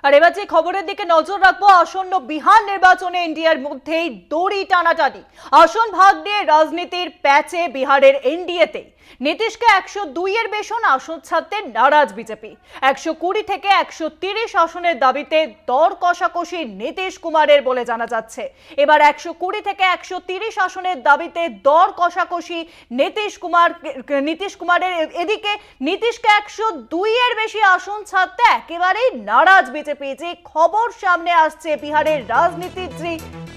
আর এবার যে খবরের দিকে নজর রাখবো, আসন্ন বিহার নির্বাচনে এনডিএর মধ্যেই দড়ি টানাটানি। আসন ভাগ নিয়ে রাজনীতির প্যাচে বিহারের এনডিএতে নীতিশকে 102-এর বেশি আসন ছাড়তে নারাজ বিজেপি। 120 থেকে 130 আসনের দাবিতে দর কষাকষি নীতিশ কুমারের বলে জানা যাচ্ছে। এবার 120 থেকে 130 আসনের দাবিতে দর কষাকষি নীতিশ কুমারের। এদিকে নীতিশকে 102-এর বেশি আসন ছাড়তে একেবারেই নারাজ বিজেপি। যে খবর সামনে আসছে বিহারের রাজনীতির, যে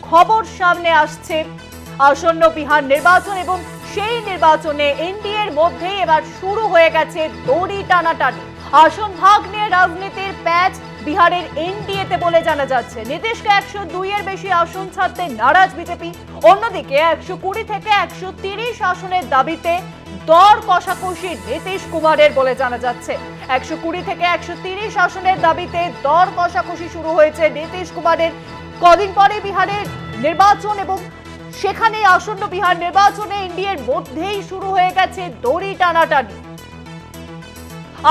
খবর সামনে আসছে আসন্ন বিহার নির্বাচন, এবং সেই নির্বাচনে এনডিএর মধ্যেই এবার শুরু হয়ে গেছে দড়ি টানাটানি। আসন ভাগ নিয়ে রাজনীতির প্যাচ বিহারের এনডিএতে বলে জানা যাচ্ছে। নীতিশকে 102-এর বেশি আসন ছাড়তে নারাজ বিজেপি। অন্যদিকে 120 থেকে 130 আসনের দাবিতে দর কষাকষি নীতিশ কুমারের বলে জানা যাচ্ছে। 120 থেকে 130 আসনের দাবিতে দর কষাকষি শুরু হয়েছে নীতিশ কুমারের। কদিন পরে বিহারের নির্বাচন, এবং সেখানে আসন্ন বিহার নির্বাচনে এনডিএর মধ্যেই শুরু হয়ে গেছে দড়ি টানাটানি।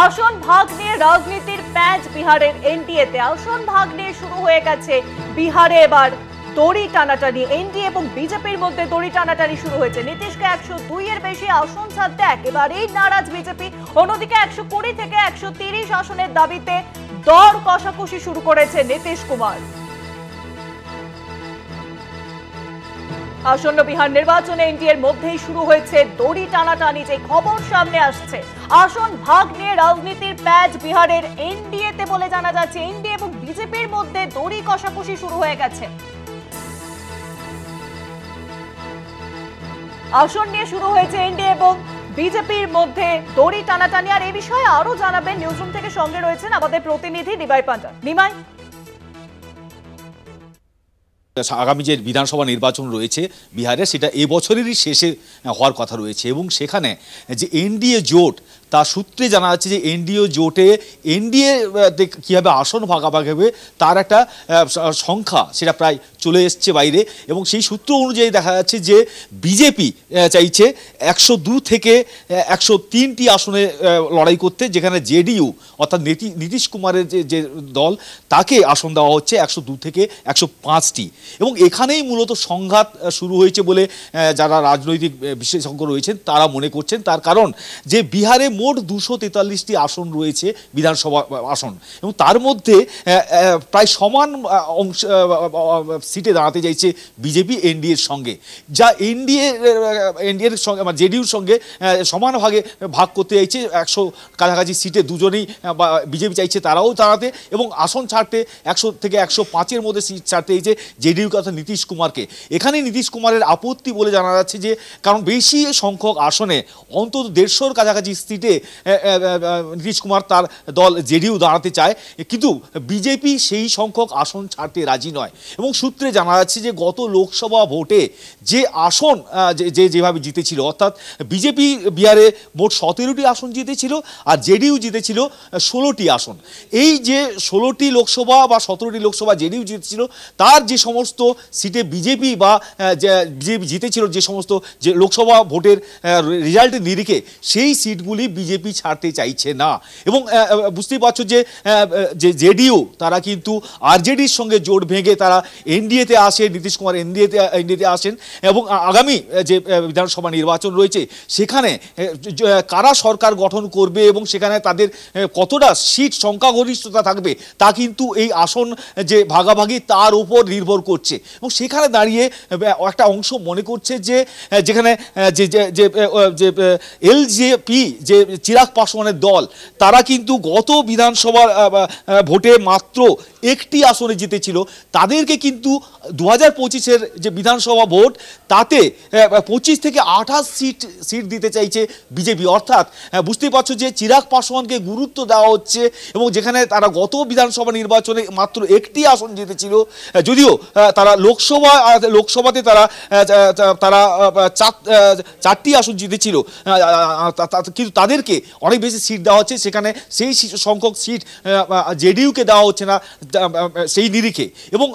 আসন ভাগ নিয়ে রাজনীতির প্যাচ বিহারের এনডিএতে। আসন ভাগ নিয়ে শুরু হয়ে গেছে বিহারে এবার দড়ি টানাটানি। এনডিএ এবং বিজেপির মধ্যে দড়ি টানাটানি শুরু হয়েছে। নীতিশকে 102-এর বেশি আসন ছাড়তে একেবারেই নারাজ বিজেপি। অন্যদিকে 120 থেকে 130 আসনের দাবিতে দর কষাকষি শুরু করেছে নীতিশ কুমার। আসন্ন বিহার নির্বাচনে এনডিএর মধ্যেই শুরু হয়েছে দড়ি টানাটানি। যে খবর সামনে আসছে আসন ভাগ নিয়ে রাজনীতির প্যাচ বিহারের এনডিএতে বলে জানা যাচ্ছে। এনডিএ এবং বিজেপির মধ্যে দড়ি কষাকষি শুরু হয়ে গেছে। আসন নিয়ে শুরু হয়েছে এনডিএ এবং বিজেপির মধ্যে দড়ি টানাটানি। আর এই বিষয়ে আরো জানাবেন, নিউজরুম থেকে সঙ্গে রয়েছেন আমাদের প্রতিনিধি নিমাই পান্ডা। নিমাই, আগামী যে বিধানসভা নির্বাচন রয়েছে বিহারে, সেটা এবছরেরই শেষে হওয়ার কথা রয়েছে, এবং সেখানে যে এনডিএ জোট, তার সূত্রে জানা যাচ্ছে যে এনডিএ কীভাবে আসন ভাগাভাগি হবে তার একটা সংখ্যা সেটা প্রায় চলে এসছে বাইরে। এবং সেই সূত্র অনুযায়ী দেখা যাচ্ছে যে বিজেপি চাইছে 102 থেকে 103টি আসনে লড়াই করতে, যেখানে জেডিইউ অর্থাৎ নীতিশ কুমারের যে দল, তাকে আসন দেওয়া হচ্ছে 102 থেকে 105টি। এবং এখানেই মূলত সংঘাত শুরু হয়েছে বলে যারা রাজনৈতিক বিশেষজ্ঞ রয়েছেন তারা মনে করছেন। তার কারণ যে বিহারে মোট 243টি আসন রয়েছে বিধানসভা আসন, এবং তার মধ্যে প্রায় সমান অংশ সিটে দাঁড়াতে চাইছে বিজেপি এনডিএর সঙ্গে, যা এনডিএর সঙ্গে জেডিইউর সঙ্গে সমান ভাগ করতে চাইছে। 100 কাছাকাছি সিটে দুজনেই বিজেপি চাইছে তারাও দাঁড়াতে, এবং আসন ছাড়তে 100 থেকে 105-এর মধ্যে সিট ছাড়তে চাইছে জেডিইউ কথা নীতিশ কুমারকে। এখানে নীতিশ কুমারের আপত্তি বলে জানা যাচ্ছে যে কারণ বেশি সংখ্যক আসনে অন্তত 150-র কাছাকাছি সিটে নীতিশ কুমার তার দল জেডিইউ দাঁড়াতে চায়, কিন্তু বিজেপি সেই সংখ্যক আসন ছাড়তে রাজি নয়। এবং সূত্রে জানা যাচ্ছে যে গত লোকসভা ভোটে যে আসন যেভাবে জিতেছিল, অর্থাৎ বিজেপি বিহারে মোট 17টি আসন জিতেছিল আর জেডিইউ জিতেছিল 16টি আসন। এই যে 16টি লোকসভা বা 17টি লোকসভা জেডিইউ জিতেছিল, তার যে সমস্ত সিটে বিজেপি জিতেছিল, যে সমস্ত যে লোকসভা ভোটের রেজাল্টের নিরিখে, সেই সিটগুলি বিজেপি ছাড়তে চাইছে না। এবং বুঝতেই পারছো যে জেডিইউ তারা কিন্তু আরজেডির সঙ্গে জোট ভেঙে তারা এনডিএতে আসে, নীতিশ কুমার এনডিএতে আসেন। এবং আগামী যে বিধানসভা নির্বাচন রয়েছে সেখানে কারা সরকার গঠন করবে এবং সেখানে তাদের কতটা সিট সংখ্যাগরিষ্ঠতা থাকবে তা কিন্তু এই আসন যে ভাগাভাগি তার উপর নির্ভর করছে। এবং সেখানে দাঁড়িয়ে একটা অংশ মনে করছে যে যেখানে যে এলজেপি যে চিরাগ পাসওয়ানের দল, তারা কিন্তু গত বিধানসভা ভোটে মাত্র একটি আসনে জিতেছিল, তাদেরকে কিন্তু 2025-এর যে বিধানসভা ভোট তাতে 25 থেকে 28 সিট দিতে চাইছে বিজেপি। অর্থাৎ বুঝতেই পারছো যে চিরাগ পাসওয়ানকে গুরুত্ব দেওয়া হচ্ছে, এবং যেখানে তারা গত বিধানসভা নির্বাচনে মাত্র একটি আসন জিতেছিল, যদিও তারা লোকসভাতে তারা 4টি আসন জিতেছিল, কিন্তু তাদের বিহারেরকে অনেক বেশি সিট দেওয়া হচ্ছে, সেখানে সেই সংখ্যক সিট জেডিইউকে দেওয়া হচ্ছে না সেই নিরিখে, এবং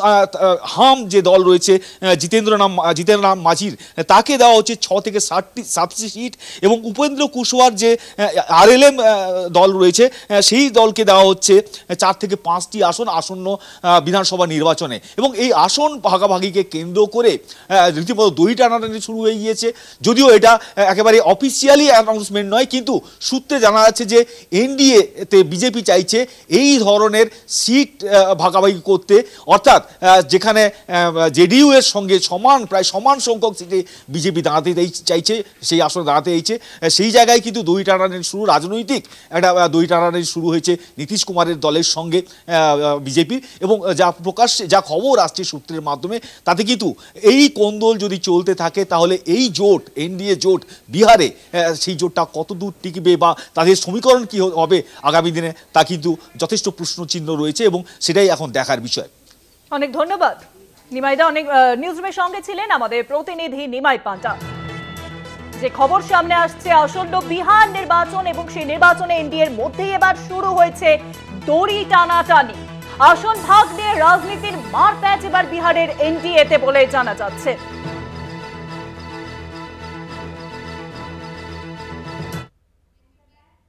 হাম যে দল রয়েছে জিতেন্দ্র নাম মাঝির, তাকে দেওয়া হচ্ছে 6 থেকে 7টি সিট, এবং উপেন্দ্র কুশওয়ার যে আরএলএম দল রয়েছে সেই দলকে দেওয়া হচ্ছে 4 থেকে 5টি আসন আসন্ন বিধানসভা নির্বাচনে। এবং এই আসন ভাগাভাগিকে কেন্দ্র করে রীতিমতো দই টানাটানি শুরু হয়ে গিয়েছে। যদিও এটা একেবারে অফিসিয়ালি অ্যানাউন্সমেন্ট নয়, কিন্তু সূত্রে জানা যাচ্ছে যে এনডিএতে বিজেপি চাইছে এই ধরনের সিট ভাগাভাগি করতে, অর্থাৎ যেখানে জেডিইউ এর সঙ্গে প্রায় সমান সংখ্যক সিটে বিজেপি দাঁড়াতে চাইছে, সেই আসনে দাঁড়াতে চাইছে, সেই জায়গায় কিন্তু দই টানাটানি শুরু, রাজনৈতিক একটা দই টানাটানি শুরু হয়েছে নীতিশ কুমারের দলের সঙ্গে বিজেপির। এবং যা খবর আসছে সূত্রের মাধ্যমে, তাতে কিন্তু এই কোন্দল যদি চলতে থাকে তাহলে এই জোট, এনডিএ জোট বিহারে, সেই জোটটা কত দূর টিকবে বা তাদের সমীকরণ কি হবে আগামী দিনে, তা কিন্তু যথেষ্ট প্রশ্নচিহ্ন রয়েছে, এবং সেটাই এখন দেখার বিষয়। অনেক ধন্যবাদ নিমাইদা। অনেক নিউজরুমের সঙ্গে ছিলেন আমাদের প্রতিনিধি নিমাই পান্ডা। যে খবর সামনে আসছে আসন্ন বিহার নির্বাচন, এবং সেই নির্বাচনে এনডিএর মধ্যেই এবার শুরু হয়েছে দড়ি টানাটানি। আসন ভাগ নিয়ে রাজনীতির মারপ্যাচ এবার বিহারের এনডিএতে বলে জানা যাচ্ছে।